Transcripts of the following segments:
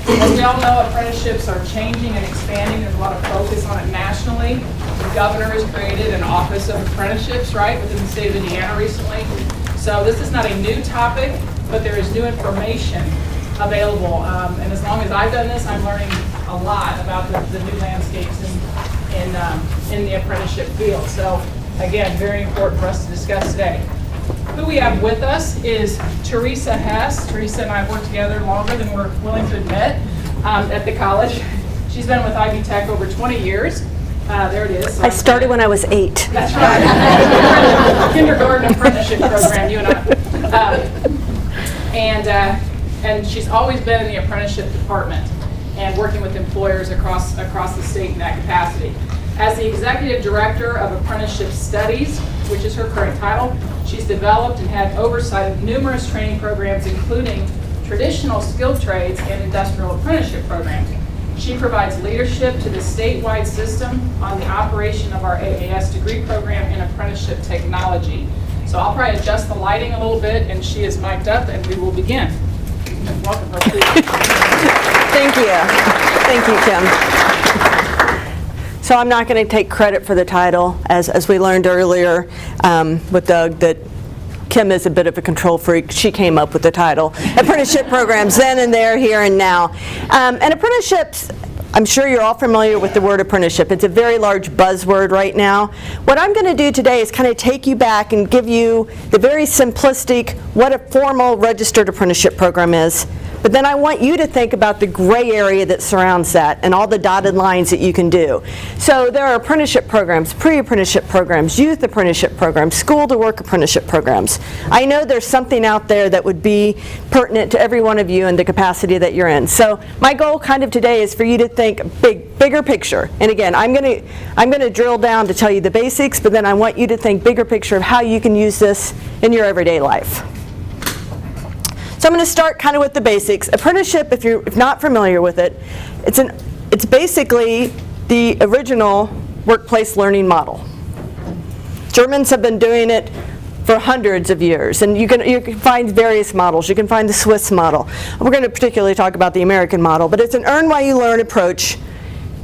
As we all know, apprenticeships are changing and expanding. There's a lot of focus on it nationally. The governor has created an Office of Apprenticeships, right, within the state of Indiana recently. So this is not a new topic, but there is new information available. And as long as I've done this, I'm learning a lot about the new landscapes in the apprenticeship field. So again, very important for us to discuss today. Who we have with us is Teressa Hess. Teressa and I have worked together longer than we're willing to admit at the college. She's been with Ivy Tech over 20 years. There it is. I started when I was 8. That's right. Kindergarten apprenticeship program, you and I. And she's always been in the apprenticeship department and working with employers across the state in that capacity. As the Executive Director of Apprenticeship Studies, which is her current title, she's developed and had oversight of numerous training programs, including traditional skilled trades and industrial apprenticeship programs. She provides leadership to the statewide system on the operation of our AAS degree program in apprenticeship technology. So I'll probably adjust the lighting a little bit, and she is mic'd up, and we will begin. Welcome her, please. Thank you. Thank you, Kim. So I'm not going to take credit for the title, as we learned earlier with Doug, that Kim is a bit of a control freak. She came up with the title. Apprenticeship Programs, then and there, here and now. And apprenticeships, I'm sure you're all familiar with the word apprenticeship. It's a very large buzzword right now. What I'm going to do today is kind of take you back and give you the very simplistic, what a formal registered apprenticeship program is. But then I want you to think about the gray area that surrounds that and all the dotted lines that you can do. So there are apprenticeship programs, pre-apprenticeship programs, youth apprenticeship programs, school-to-work apprenticeship programs. I know there's something out there that would be pertinent to every one of you in the capacity that you're in. So my goal kind of today is for you to think bigger picture. And again, I'm going to drill down to tell you the basics, but then I want you to think bigger picture of how you can use this in your everyday life. So I'm going to start kind of with the basics. Apprenticeship, if you're not familiar with it, it's basically the original workplace learning model. Germans have been doing it for hundreds of years, and you can find various models. You can find the Swiss model. We're going to particularly talk about the American model, but it's an earn while you learn approach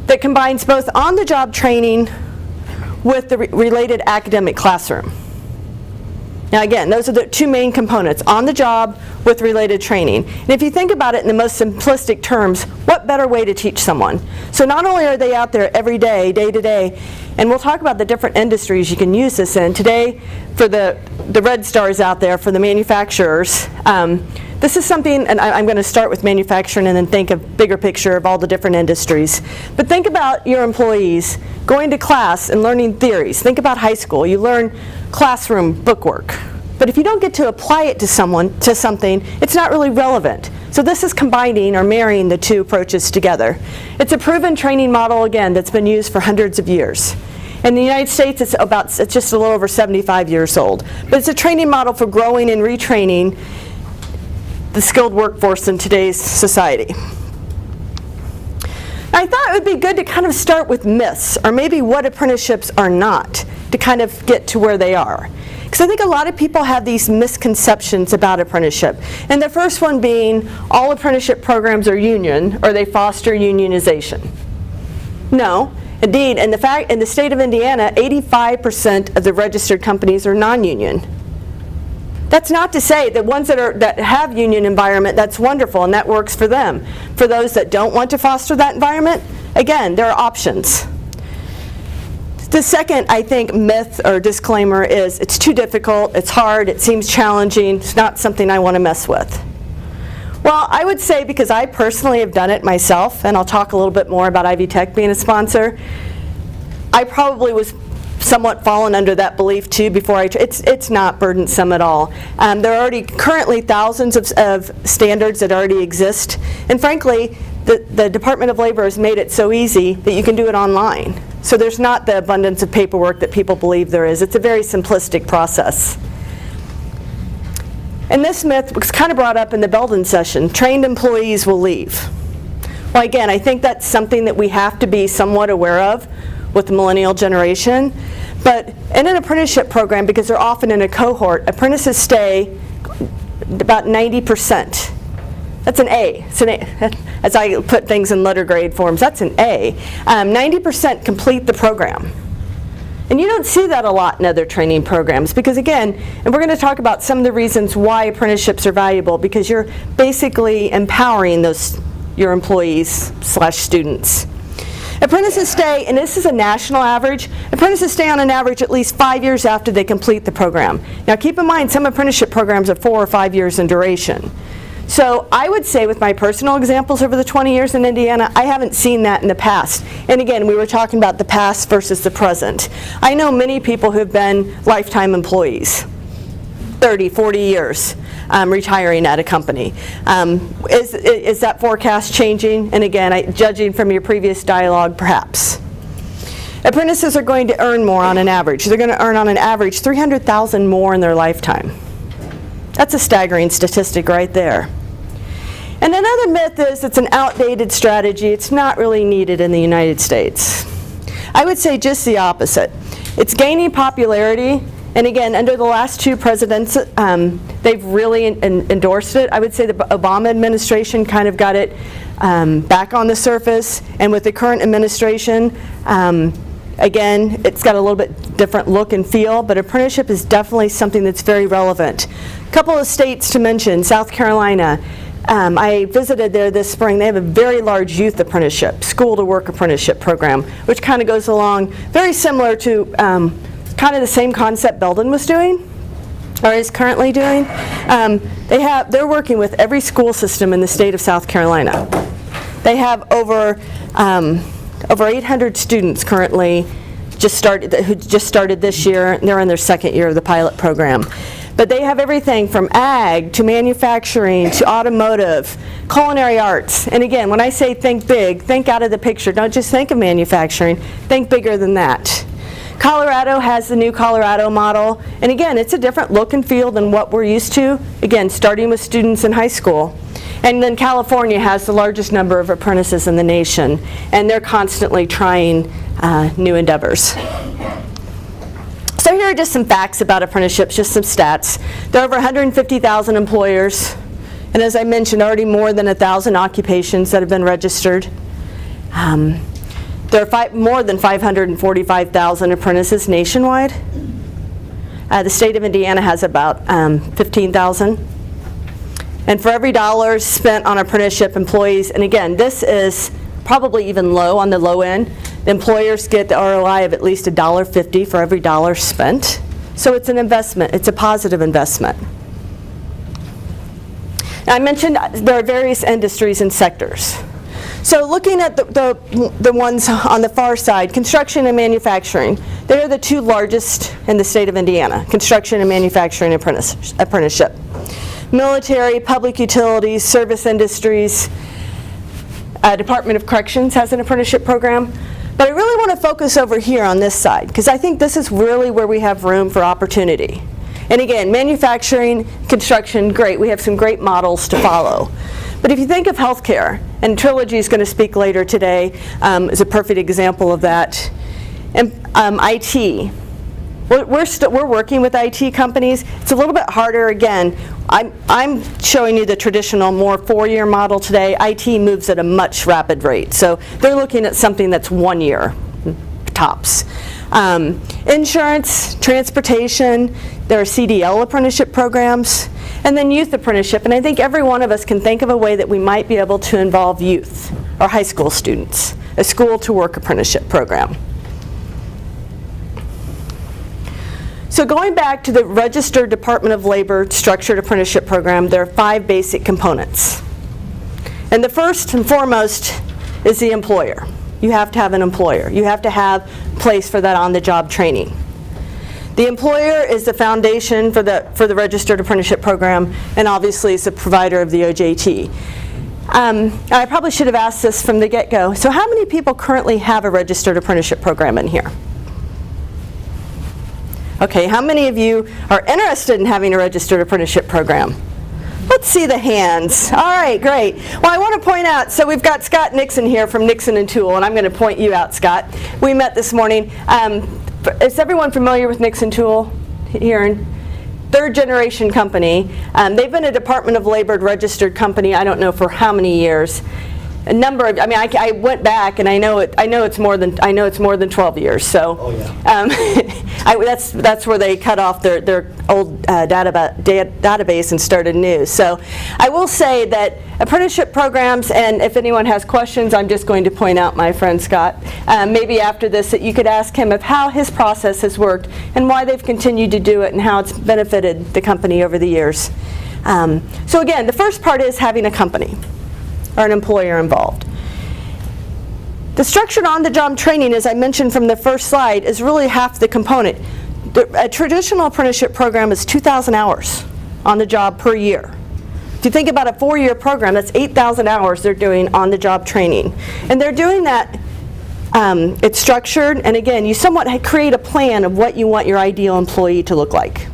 that combines both on-the-job training with the related academic classroom. Now again, those are the two main components, on the job with related training. And if you think about it in the most simplistic terms, what better way to teach someone? So not only are they out there every day, day to day, and we'll talk about the different industries you can use this in. Today, for the red stars out there, for the manufacturers, this is something, and I'm going to start with manufacturing and then think of bigger picture of all the different industries. But think about your employees going to class and learning theories. Think about high school. You learn classroom bookwork. But if you don't get to apply it to something, it's not really relevant. So this is combining or marrying the two approaches together. It's a proven training model, again, that's been used for hundreds of years. In the United States, it's just a little over 75 years old. But it's a training model for growing and retraining the skilled workforce in today's society. I thought it would be good to kind of start with myths, or maybe what apprenticeships are not, to kind of get to where they are. Because I think a lot of people have these misconceptions about apprenticeship. And the first one being, all apprenticeship programs are union, or they foster unionization. No. Indeed, in the state of Indiana, 85% of the registered companies are non-union. That's not to say that ones that have union environment, that's wonderful and that works for them. For those that don't want to foster that environment, again, there are options. The second, I think, myth or disclaimer is it's too difficult, it's hard, it seems challenging, it's not something I want to mess with. Well, I would say, because I personally have done it myself, and I'll talk a little bit more about Ivy Tech being a sponsor, I probably was somewhat fallen under that belief too before it's not burdensome at all. There are already currently thousands of standards that already exist, and frankly, the Department of Labor has made it so easy that you can do it online. So there's not the abundance of paperwork that people believe there is. It's a very simplistic process. And this myth was kind of brought up in the Belden session. Trained employees will leave. Well, again, I think that's something that we have to be somewhat aware of with the millennial generation. But in an apprenticeship program, because they're often in a cohort, apprentices stay about 90% That's an A. It's an A. As I put things in letter grade forms, that's an A. 90% complete the program. And you don't see that a lot in other training programs because, again, and we're going to talk about some of the reasons why apprenticeships are valuable, because you're basically empowering your employees / students. Apprentices stay, and this is a national average, apprentices stay on an average at least 5 years after they complete the program. Now keep in mind, some apprenticeship programs are 4 or 5 years in duration. So I would say with my personal examples over the 20 years in Indiana, I haven't seen that in the past. And again, we were talking about the past versus the present. I know many people who have been lifetime employees, 30, 40 years, retiring at a company. Is that forecast changing? And again, judging from your previous dialogue, perhaps. Apprentices are going to earn more on an average. They're going to earn on an average $300,000 more in their lifetime. That's a staggering statistic right there. And another myth is it's an outdated strategy. It's not really needed in the United States. I would say just the opposite. It's gaining popularity, and again, under the last 2 presidents, they've really endorsed it. I would say the Obama administration kind of got it back on the surface, and with the current administration, again, it's got a little bit different look and feel, but apprenticeship is definitely something that's very relevant. A couple of states to mention, South Carolina. I visited there this spring. They have a very large youth apprenticeship, school-to-work apprenticeship program, which kind of goes along very similar to kind of the same concept Belden was doing, or is currently doing. They're working with every school system in the state of South Carolina. They have over 800 students currently who just started this year. They're in their 2nd year of the pilot program. But they have everything from ag to manufacturing to automotive, culinary arts. And again, when I say think big, think out of the picture. Don't just think of manufacturing. Think bigger than that. Colorado has the new Colorado model. And again, it's a different look and feel than what we're used to. Again, starting with students in high school. And then California has the largest number of apprentices in the nation. And they're constantly trying new endeavors. So here are just some facts about apprenticeships, just some stats. There are over 150,000 employers, and as I mentioned, already more than 1,000 occupations that have been registered. There are more than 545,000 apprentices nationwide. The state of Indiana has about 15,000. And for every dollar spent on apprenticeship employees, and again, this is probably even low on the low end, the employers get the ROI of at least $1.50 for every dollar spent. So it's an investment. It's a positive investment. Now, I mentioned there are various industries and sectors. So looking at the ones on the far side, construction and manufacturing, they are the 2 largest in the state of Indiana, construction and manufacturing apprenticeship. Military, public utilities, service industries, Department of Corrections has an apprenticeship program. But I really want to focus over here on this side, because I think this is really where we have room for opportunity. And again, manufacturing, construction, great. We have some great models to follow. But if you think of healthcare, and Trilogy is going to speak later today, is a perfect example of that. And IT. We're working with IT companies. It's a little bit harder. Again, I'm showing you the traditional, more 4-year model today. IT moves at a much rapid rate. So they're looking at something that's 1 year, tops. Insurance, transportation, there are CDL apprenticeship programs, and then youth apprenticeship. And I think every one of us can think of a way that we might be able to involve youth or high school students, a school-to-work apprenticeship program. So going back to the registered Department of Labor structured apprenticeship program, there are 5 basic components. And the first and foremost is the employer. You have to have an employer. You have to have a place for that on-the-job training. The employer is the foundation for the registered apprenticeship program, and obviously is the provider of the OJT. I probably should have asked this from the get-go. So how many people currently have a registered apprenticeship program in here? Okay, how many of you are interested in having a registered apprenticeship program? Let's see the hands. All right, great. Well, I want to point out, so we've got Scott Nixon here from Nixon & Toole, and I'm going to point you out, Scott. We met this morning. Is everyone familiar with Nixon Toole here? third-generation company. They've been a Department of Labor registered company, I don't know for how many years. A number of, I went back and I know it's more than 12 years. So, oh, yeah. that's where they cut off their old database and started new. So, I will say that apprenticeship programs, and if anyone has questions, I'm just going to point out my friend Scott. Maybe after this, that you could ask him of how his process has worked and why they've continued to do it and how it's benefited the company over the years. So again, the first part is having a company or an employer involved. The structured on-the-job training, as I mentioned from the first slide, is really half the component. A traditional apprenticeship program is 2,000 hours on the job per year. If you think about a 4-year program, that's 8,000 hours they're doing on-the-job training. And they're doing that, it's structured, and again, you somewhat create a plan of what you want your ideal employee to look like.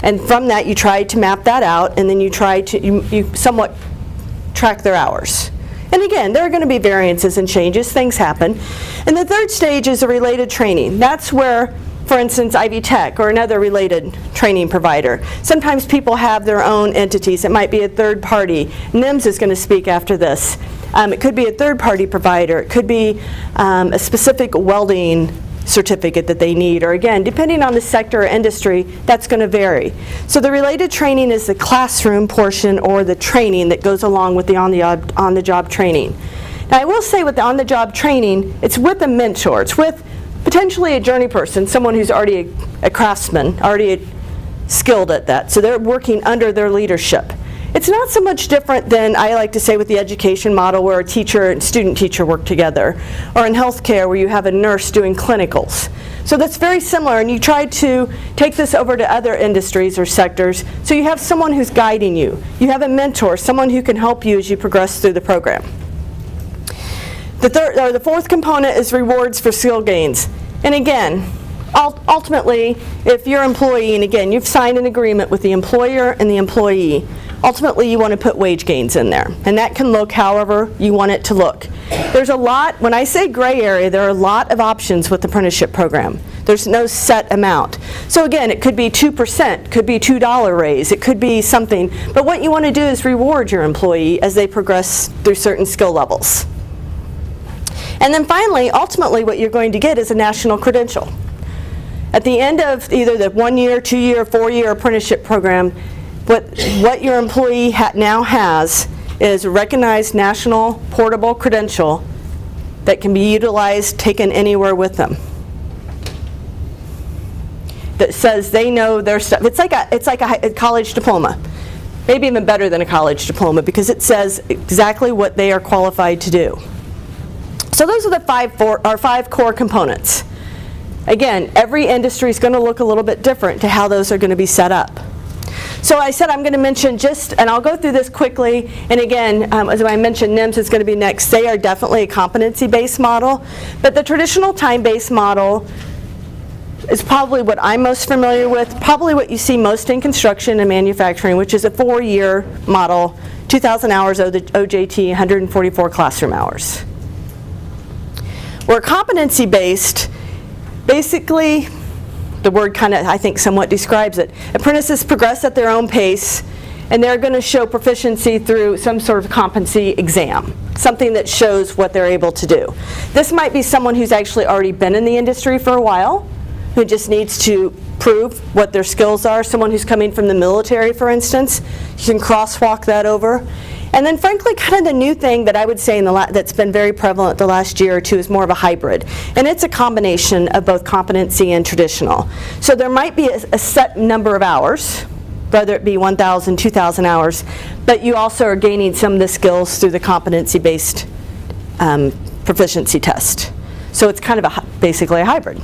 And from that, you try to map that out, and then you try to, you somewhat track their hours. And again, there are going to be variances and changes, things happen. And the third stage is a related training. That's where, for instance, Ivy Tech or another related training provider. Sometimes people have their own entities. It might be a third party. NIMS is going to speak after this. It could be a third party provider. It could be a specific welding certificate that they need, or again, depending on the sector or industry, that's going to vary. So the related training is the classroom portion or the training that goes along with the on-the-job training. Now I will say with the on-the-job training, it's with a mentor. It's with potentially a journey person, someone who's already a craftsman, already skilled at that. So they're working under their leadership. It's not so much different than I like to say with the education model where a teacher and student teacher work together, or in healthcare where you have a nurse doing clinicals. So that's very similar, and you try to take this over to other industries or sectors, so you have someone who's guiding you. You have a mentor, someone who can help you as you progress through the program. The fourth component is rewards for skill gains. And again, ultimately, if you're an employee, and again, you've signed an agreement with the employer and the employee, ultimately you want to put wage gains in there. And that can look however you want it to look. There's a lot, when I say gray area, there are a lot of options with the apprenticeship program. There's no set amount. So again, it could be 2%, could be $2 raise, it could be something. But what you want to do is reward your employee as they progress through certain skill levels. And then finally, ultimately what you're going to get is a national credential. At the end of either the 1-year, 2-year, 4-year apprenticeship program, what your employee now has is a recognized national portable credential that can be utilized, taken anywhere with them. That says they know their stuff. It's like a college diploma, maybe even better than a college diploma, because it says exactly what they are qualified to do. So those are the 5 core components. Again, every industry is going to look a little bit different to how those are going to be set up. So I said I'm going to mention and I'll go through this quickly, and again, as I mentioned, NIMS is going to be next. They are definitely a competency-based model, but the traditional time-based model is probably what I'm most familiar with, probably what you see most in construction and manufacturing, which is a 4-year model, 2,000 hours OJT, 144 classroom hours. Where competency-based, basically, the word kind of, I think, somewhat describes it. Apprentices progress at their own pace, and they're going to show proficiency through some sort of competency exam, something that shows what they're able to do. This might be someone who's actually already been in the industry for a while, who just needs to prove what their skills are. Someone who's coming from the military, for instance, you can crosswalk that over. And then frankly, kind of the new thing that I would say that's been very prevalent the last year or two is more of a hybrid. And it's a combination of both competency and traditional. So there might be a set number of hours, whether it be 1,000, 2,000 hours, but you also are gaining some of the skills through the competency-based proficiency test. So it's kind of basically a hybrid.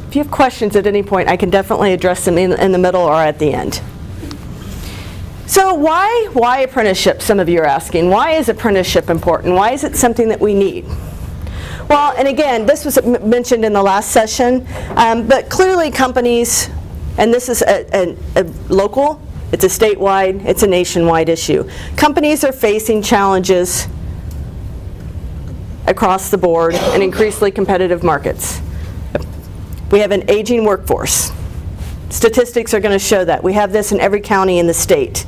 If you have questions at any point, I can definitely address them in the middle or at the end. So why apprenticeship, some of you are asking? Why is apprenticeship important? Why is it something that we need? Well, and again, this was mentioned in the last session, but clearly companies, and this is a local, it's a statewide, it's a nationwide issue. Companies are facing challenges across the board in increasingly competitive markets. We have an aging workforce. Statistics are going to show that. We have this in every county in the state.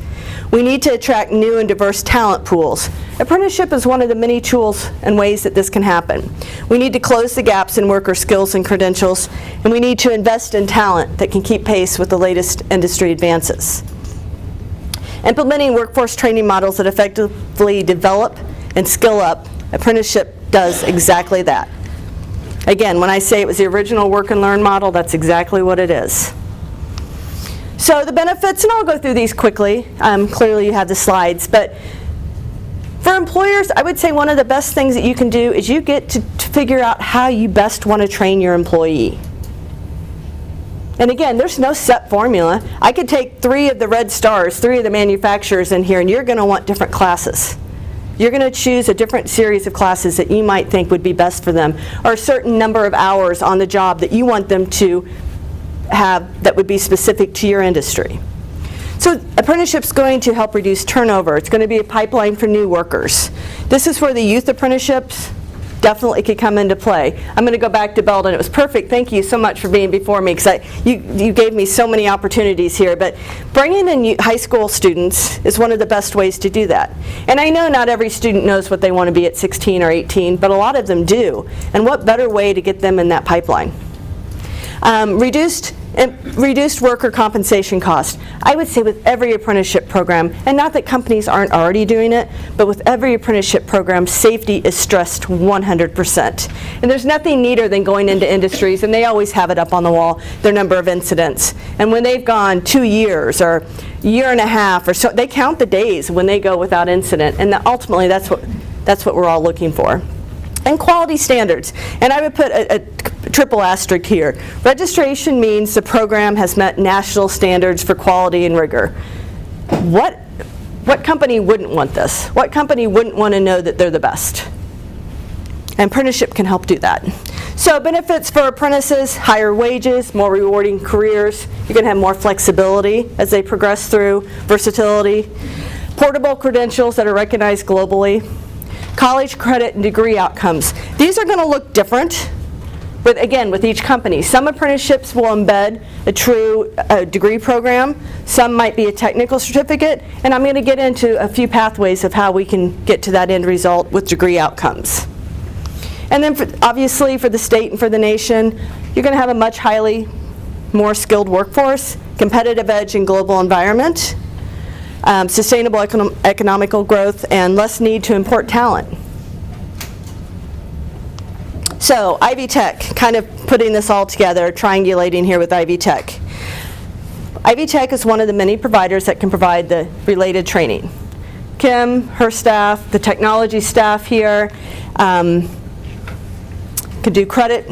We need to attract new and diverse talent pools. Apprenticeship is one of the many tools and ways that this can happen. We need to close the gaps in worker skills and credentials, and we need to invest in talent that can keep pace with the latest industry advances. Implementing workforce training models that effectively develop and skill up, apprenticeship does exactly that. Again, when I say it was the original work and learn model, that's exactly what it is. So the benefits, and I'll go through these quickly. Clearly you have the slides, but for employers, I would say one of the best things that you can do is you get to figure out how you best want to train your employee. And again, there's no set formula. I could take 3 of the red stars, 3 of the manufacturers in here, and you're going to want different classes. You're going to choose a different series of classes that you might think would be best for them, or a certain number of hours on the job that you want them to have that would be specific to your industry. So apprenticeship's going to help reduce turnover. It's going to be a pipeline for new workers. This is where the youth apprenticeships definitely could come into play. I'm going to go back to Belden. It was perfect. Thank you so much for being before me, because you gave me so many opportunities here. But bringing in high school students is one of the best ways to do that. And I know not every student knows what they want to be at 16 or 18, but a lot of them do. And what better way to get them in that pipeline? Reduced worker compensation cost. I would say with every apprenticeship program, and not that companies aren't already doing it, but with every apprenticeship program, safety is stressed 100%. And there's nothing neater than going into industries, and they always have it up on the wall, their number of incidents. And when they've gone 2 years or a year and a half or so, they count the days when they go without incident, and ultimately that's what we're all looking for. And quality standards. And I would put a triple asterisk here. Registration means the program has met national standards for quality and rigor. What company wouldn't want this? What company wouldn't want to know that they're the best? And apprenticeship can help do that. So benefits for apprentices: higher wages, more rewarding careers. You're going to have more flexibility as they progress through, versatility, portable credentials that are recognized globally, college credit and degree outcomes. These are going to look different, but again, with each company. Some apprenticeships will embed a true degree program. Some might be a technical certificate, and I'm going to get into a few pathways of how we can get to that end result with degree outcomes. And then obviously for the state and for the nation, you're going to have a much more skilled workforce, competitive edge in global environment, sustainable economical growth, and less need to import talent. So Ivy Tech, kind of putting this all together, triangulating here with Ivy Tech. Ivy Tech is one of the many providers that can provide the related training. Kim, her staff, the technology staff here, could do credit,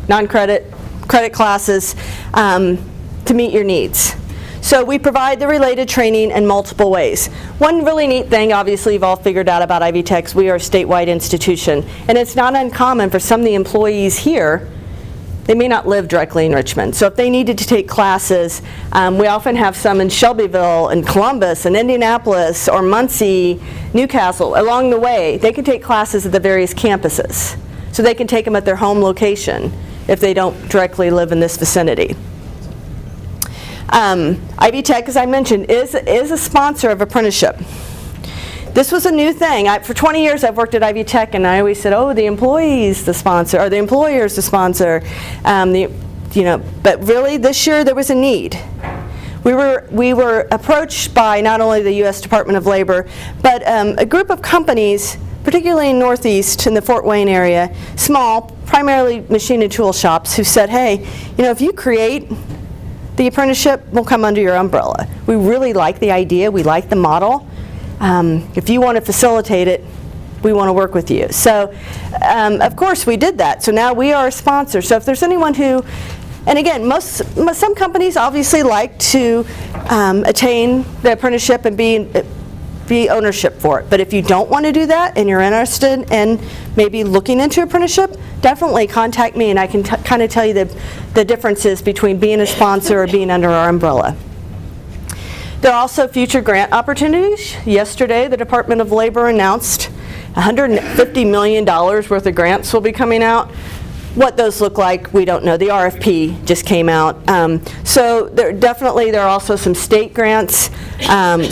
non-credit, credit classes to meet your needs. So we provide the related training in multiple ways. One really neat thing, obviously you've all figured out about Ivy Tech, we are a statewide institution. And it's not uncommon for some of the employees here, they may not live directly in Richmond. So if they needed to take classes, we often have some in Shelbyville and Columbus and Indianapolis or Muncie, Newcastle. Along the way, they can take classes at the various campuses. So they can take them at their home location if they don't directly live in this vicinity. Ivy Tech, as I mentioned, is a sponsor of apprenticeship. This was a new thing. For 20 years I've worked at Ivy Tech, and I always said, oh, the employee's the sponsor, or the employer's the sponsor. But really this year there was a need. We were approached by not only the U.S. Department of Labor, but a group of companies, particularly in Northeast, in the Fort Wayne area, small, primarily machine and tool shops, who said, hey, if you create the apprenticeship, will come under your umbrella. We really like the idea, we like the model. If you want to facilitate it, we want to work with you. So, of course, we did that. So now we are a sponsor. So if there's anyone who, and again, some companies obviously like to attain the apprenticeship and be ownership for it. But if you don't want to do that and you're interested in maybe looking into apprenticeship, definitely contact me and I can kind of tell you the differences between being a sponsor or being under our umbrella. There are also future grant opportunities. Yesterday, the Department of Labor announced $150 million worth of grants will be coming out. What those look like, we don't know. The RFP just came out. So there are also some state grants,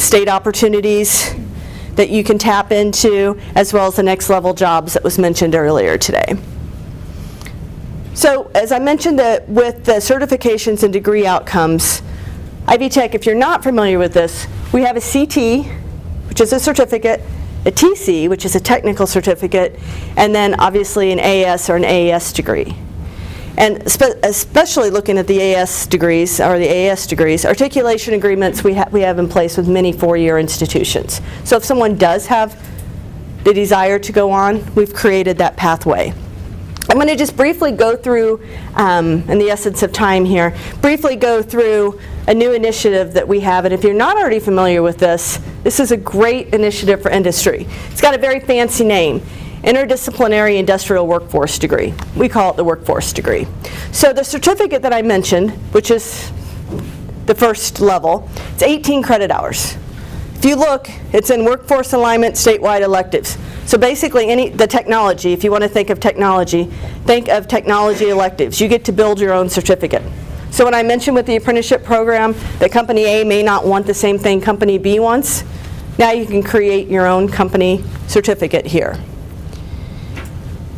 state opportunities that you can tap into, as well as the next level jobs that was mentioned earlier today. So as I mentioned, with the certifications and degree outcomes, Ivy Tech, if you're not familiar with this, we have a CT, which is a certificate, a TC, which is a technical certificate, and then obviously an AS or an AES degree. And especially looking at the AS degrees, articulation agreements we have in place with many four-year institutions. So if someone does have the desire to go on, we've created that pathway. I'm going to just briefly go through, in the essence of time here, briefly go through a new initiative that we have. And if you're not already familiar with this, this is a great initiative for industry. It's got a very fancy name, Interdisciplinary Industrial Workforce Degree. We call it the Workforce Degree. So the certificate that I mentioned, which is the first level, it's 18 credit hours. If you look, it's in workforce alignment statewide electives. So basically the technology, if you want to think of technology electives. You get to build your own certificate. So when I mentioned with the apprenticeship program that company A may not want the same thing company B wants, now you can create your own company certificate here.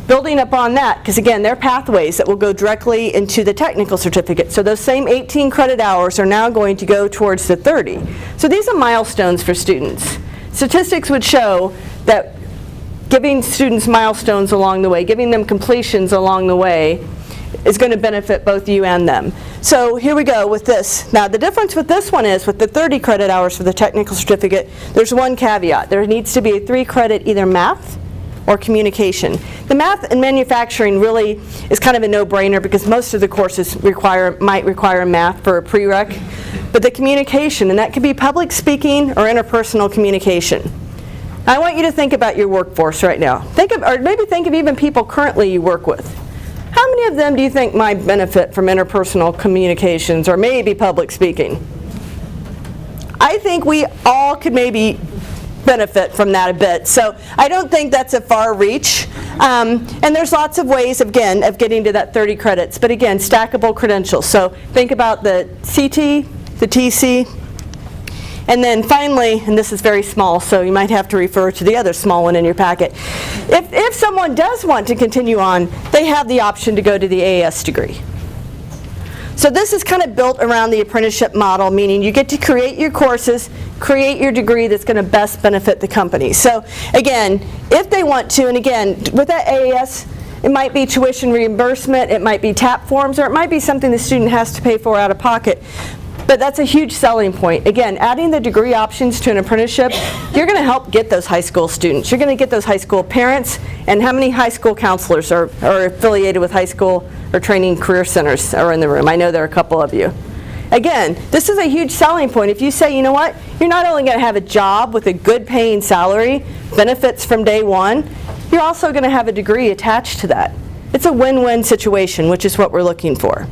Building upon that, because again, there are pathways that will go directly into the technical certificate. So those same 18 credit hours are now going to go towards the 30. So these are milestones for students. Statistics would show that giving students milestones along the way, giving them completions along the way, is going to benefit both you and them. So here we go with this. Now the difference with this one is, with the 30 credit hours for the technical certificate, there's one caveat. There needs to be a 3 credit either math or communication. The math and manufacturing really is kind of a no-brainer because most of the courses might require math for a prereq. But the communication, and that could be public speaking or interpersonal communication. I want you to think about your workforce right now. Or maybe think of even people currently you work with. How many of them do you think might benefit from interpersonal communications or maybe public speaking? I think we all could maybe benefit from that a bit. So I don't think that's a far reach. And there's lots of ways, again, of getting to that 30 credits. But again, stackable credentials. So think about the CT, the TC, and then finally, and this is very small, so you might have to refer to the other small one in your packet. If someone does want to continue on, they have the option to go to the AS degree. So this is kind of built around the apprenticeship model, meaning you get to create your courses, create your degree that's going to best benefit the company. So again, if they want to, and again, with that AAS, it might be tuition reimbursement, it might be TAP forms, or it might be something the student has to pay for out of pocket. But that's a huge selling point. Again, adding the degree options to an apprenticeship, you're going to help get those high school students. You're going to get those high school parents, and how many high school counselors are affiliated with high school or training career centers are in the room? I know there are a couple of you. Again, this is a huge selling point. If you say, you know what, you're not only going to have a job with a good paying salary, benefits from day one, you're also going to have a degree attached to that. It's a win-win situation, which is what we're looking for.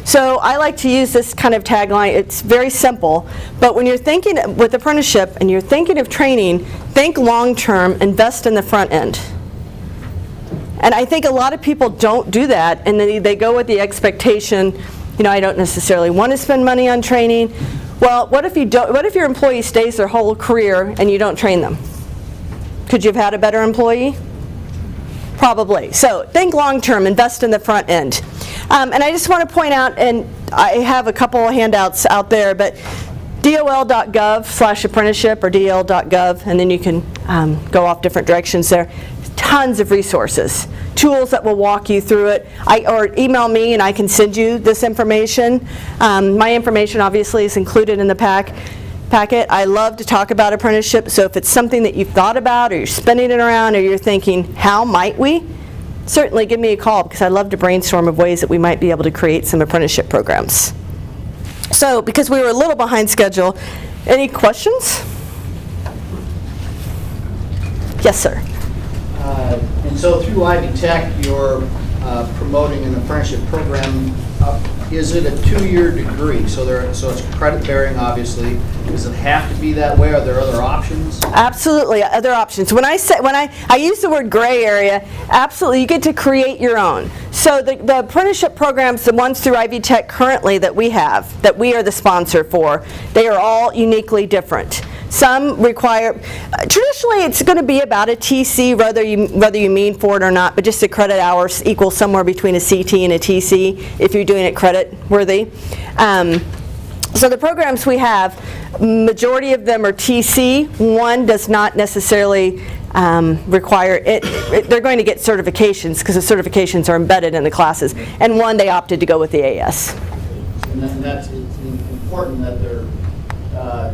So I like to use this kind of tagline. It's very simple, but when you're thinking with apprenticeship and you're thinking of training, think long-term, invest in the front end. And I think a lot of people don't do that, and then they go with the expectation, you know, I don't necessarily want to spend money on training. Well, what if your employee stays their whole career and you don't train them? Could you have had a better employee? Probably. So think long-term, invest in the front end. And I just want to point out, and I have a couple of handouts out there, but DOLgov/apprenticeship or DOLgov, and then you can go off different directions there. Tons of resources, tools that will walk you through it. Or email me and I can send you this information. My information obviously is included in the packet. I love to talk about apprenticeship, so if it's something that you've thought about or you're spinning it around or you're thinking, how might we? Certainly give me a call, because I love to brainstorm of ways that we might be able to create some apprenticeship programs. So, because we were a little behind schedule, any questions? Yes, sir. And so through Ivy Tech, you're promoting an apprenticeship program. Is it a 2-year degree? So it's credit bearing, obviously. Does it have to be that way? Are there other options? Absolutely, other options. When I use the word gray area, absolutely, you get to create your own. So the apprenticeship programs, the ones through Ivy Tech currently that we have, that we are the sponsor for, they are all uniquely different. Some require, traditionally it's going to be about a TC, whether you mean for it or not, but just the credit hours equal somewhere between a CT and a TC if you're doing it credit worthy. So the programs we have, majority of them are TC. One does not necessarily require it. They're going to get certifications because the certifications are embedded in the classes. And one, they opted to go with the AS. And that's important that they're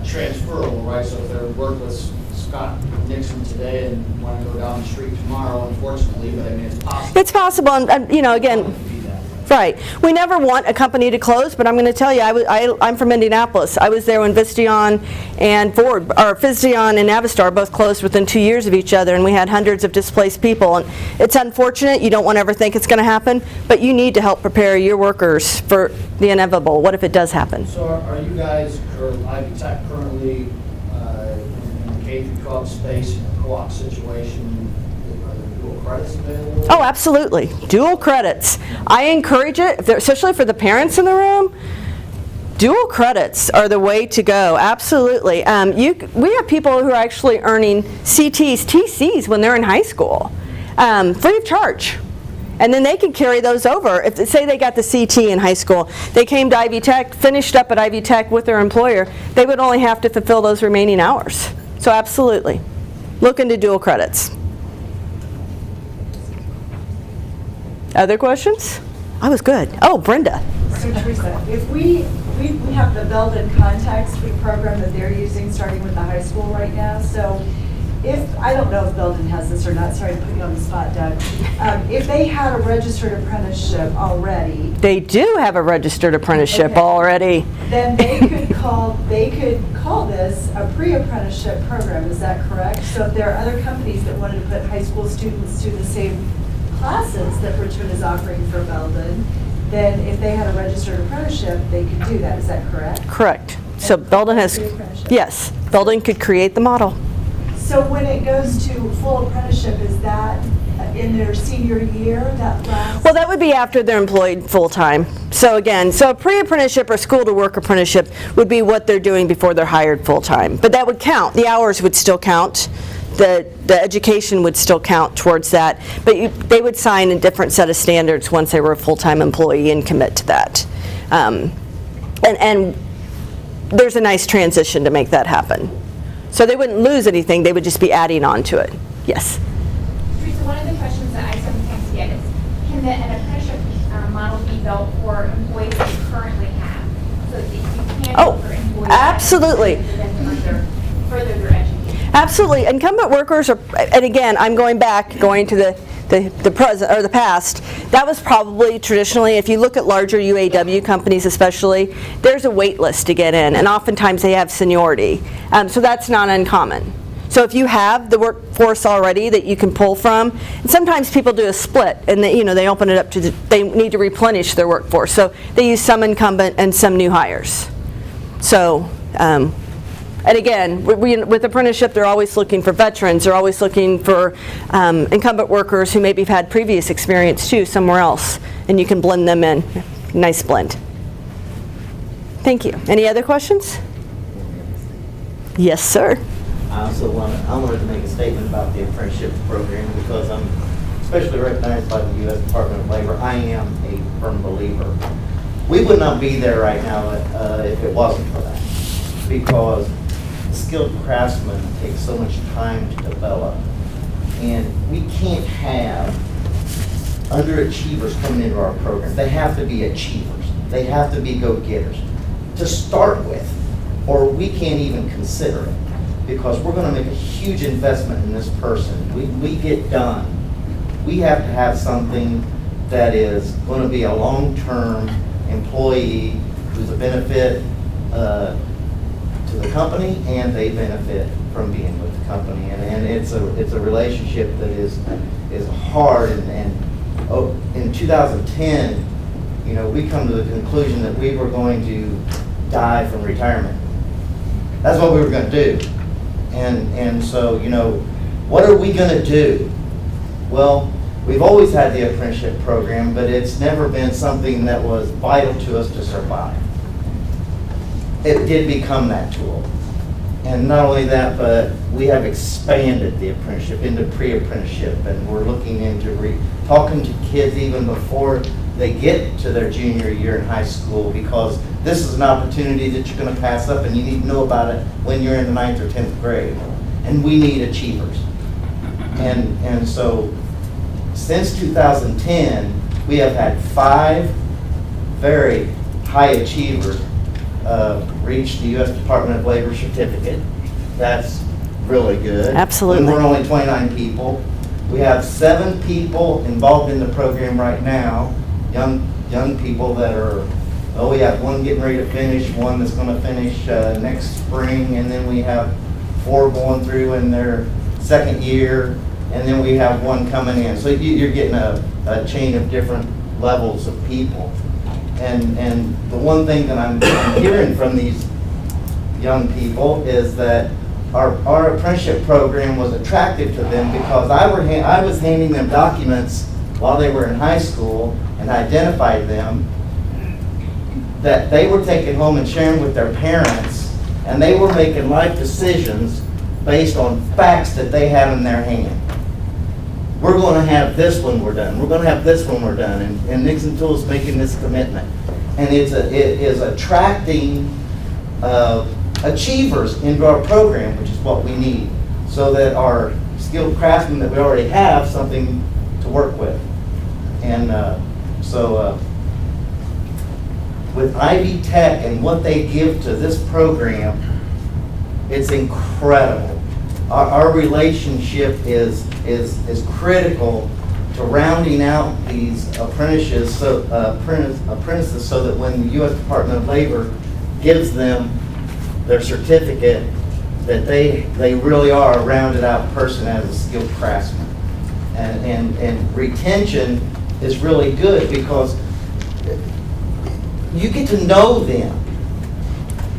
transferable, right? So if they work with Scott Nixon today and want to go down the street tomorrow, unfortunately, but I mean, it's possible. It's possible, and you know, again, right. We never want a company to close, but I'm going to tell you, I'm from Indianapolis. I was there when Visteon and Ford, or Visteon and Navistar both closed within 2 years of each other, and we had hundreds of displaced people. And it's unfortunate. You don't want to ever think it's going to happen, but you need to help prepare your workers for the inevitable. What if it does happen? So are you guys, or Ivy Tech, currently in the K-12 space in a co-op situation? Are there dual credits available? Oh, absolutely. Dual credits. I encourage it, especially for the parents in the room. Dual credits are the way to go, absolutely. We have people who are actually earning CTs, TCs when they're in high school, free of charge. And then they can carry those over. If say they got the CT in high school, they came to Ivy Tech, finished up at Ivy Tech with their employer, they would only have to fulfill those remaining hours. So absolutely. Look into dual credits. Other questions? I was good. Oh, Brenda. So Teresa, if we have the Belden Contact Suite program that they're using starting with the high school right now, so if, I don't know if Belden has this or not, sorry to put you on the spot, Doug. If they had a registered apprenticeship already. They do have a registered apprenticeship Okay. already. Then they could call this a pre-apprenticeship program, is that correct? So if there are other companies that wanted to put high school students through the same classes that Richmond is offering for Belden, then if they had a registered apprenticeship, they could do that, is that correct? Correct. So Belden has, Pre-apprenticeship. yes, Belden could create the model. So when it goes to full apprenticeship, is that in their senior year, that last? Well, that would be after they're employed full-time. So again, so a pre-apprenticeship or school-to-work apprenticeship would be what they're doing before they're hired full-time. But that would count. The hours would still count. The education would still count towards that. But they would sign a different set of standards once they were a full-time employee and commit to that. And there's a nice transition to make that happen. So they wouldn't lose anything, they would just be adding on to it. Yes? Teresa, one of the questions that I sometimes get is, can an apprenticeship model be built for employees that you currently have? So that you can Oh, for employees absolutely. that then further their education. Absolutely. Incumbent workers are, and again, I'm going to the present or the past. That was probably traditionally, if you look at larger UAW companies especially, there's a wait list to get in, and oftentimes they have seniority. So that's not uncommon. So if you have the workforce already that you can pull from, and sometimes people do a split, and they open it up to they need to replenish their workforce. So they use some incumbent and some new hires. So. And again, with apprenticeship, they're always looking for veterans. They're always looking for incumbent workers who maybe have had previous experience too somewhere else, and you can blend them in. Nice blend. Thank you. Any other questions? Yes, sir. I wanted to make a statement about the apprenticeship program because I'm especially recognized by the U.S. Department of Labor. I am a firm believer. We would not be there right now if it wasn't for that, because skilled craftsmen take so much time to develop, and we can't have underachievers coming into our program. They have to be achievers. They have to be go-getters to start with, or we can't even consider it, because we're going to make a huge investment in this person. We get done. We have to have something that is going to be a long-term employee who's a benefit to the company, and they benefit from being with the company, and it's a relationship that is hard. And in 2010, we come to the conclusion that we were going to die from retirement, That's what we were gonna do. And so, you know, what are we gonna do? Well, we've always had the apprenticeship program, but it's never been something that was vital to us to survive. It did become that tool. And not only that, but we have expanded the apprenticeship into pre-apprenticeship, and we're looking into talking to kids even before they get to their junior year in high school, because this is an opportunity that you're going to pass up, and you need to know about it when you're in the 9th or 10th grade. And we need achievers. And so since 2010, we have had 5 very high achievers reach the U.S. Department of Labor certificate. That's really good. Absolutely. And we're only 29 people. We have 7 people involved in the program right now, young people that are, we have 1 getting ready to finish, 1 that's going to finish next spring, and then we have 4 going through in their 2nd year, and then we have 1 coming in. So you're getting a chain of different levels of people. And the one thing that I'm hearing from these young people is that our apprenticeship program was attractive to them because I was handing them documents while they were in high school and identified them that they were taking home and sharing with their parents, and they were making life decisions based on facts that they had in their hand. We're going to have this when we're done. We're going to have this when we're done. And Nixon Tool's making this commitment. And it is attracting achievers into our program, which is what we need, so that our skilled craftsmen that we already have something to work with. And so with Ivy Tech and what they give to this program, it's incredible. Our relationship is critical to rounding out these apprentices so that when the U.S. Department of Labor gives them their certificate, that they really are a rounded out person as a skilled craftsman. And retention is really good because you get to know them.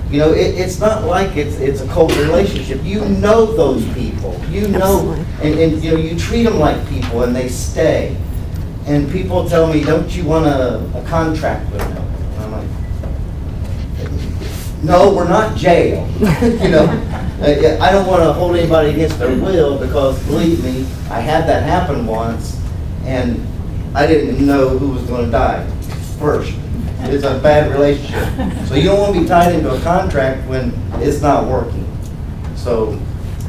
You know, it's not like it's a cold relationship. You know those people. You know, and you know, you treat them like people, and they stay. And people tell me, "Don't you want a contract with them?" And I'm like, "No, we're not jail." You know, I don't want to hold anybody against their will, because believe me, I had that happen once, and I didn't know who was going to die first. It's a bad relationship. So you don't want to be tied into a contract when it's not working. So,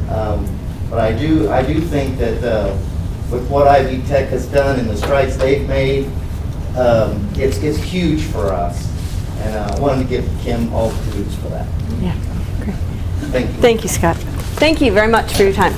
but I do think that with what Ivy Tech has done and the strides they've made, it's huge for us. And I wanted to give Kim all the kudos for that. Yeah, great. Thank you. Thank you, Scott. Thank you very much for your time.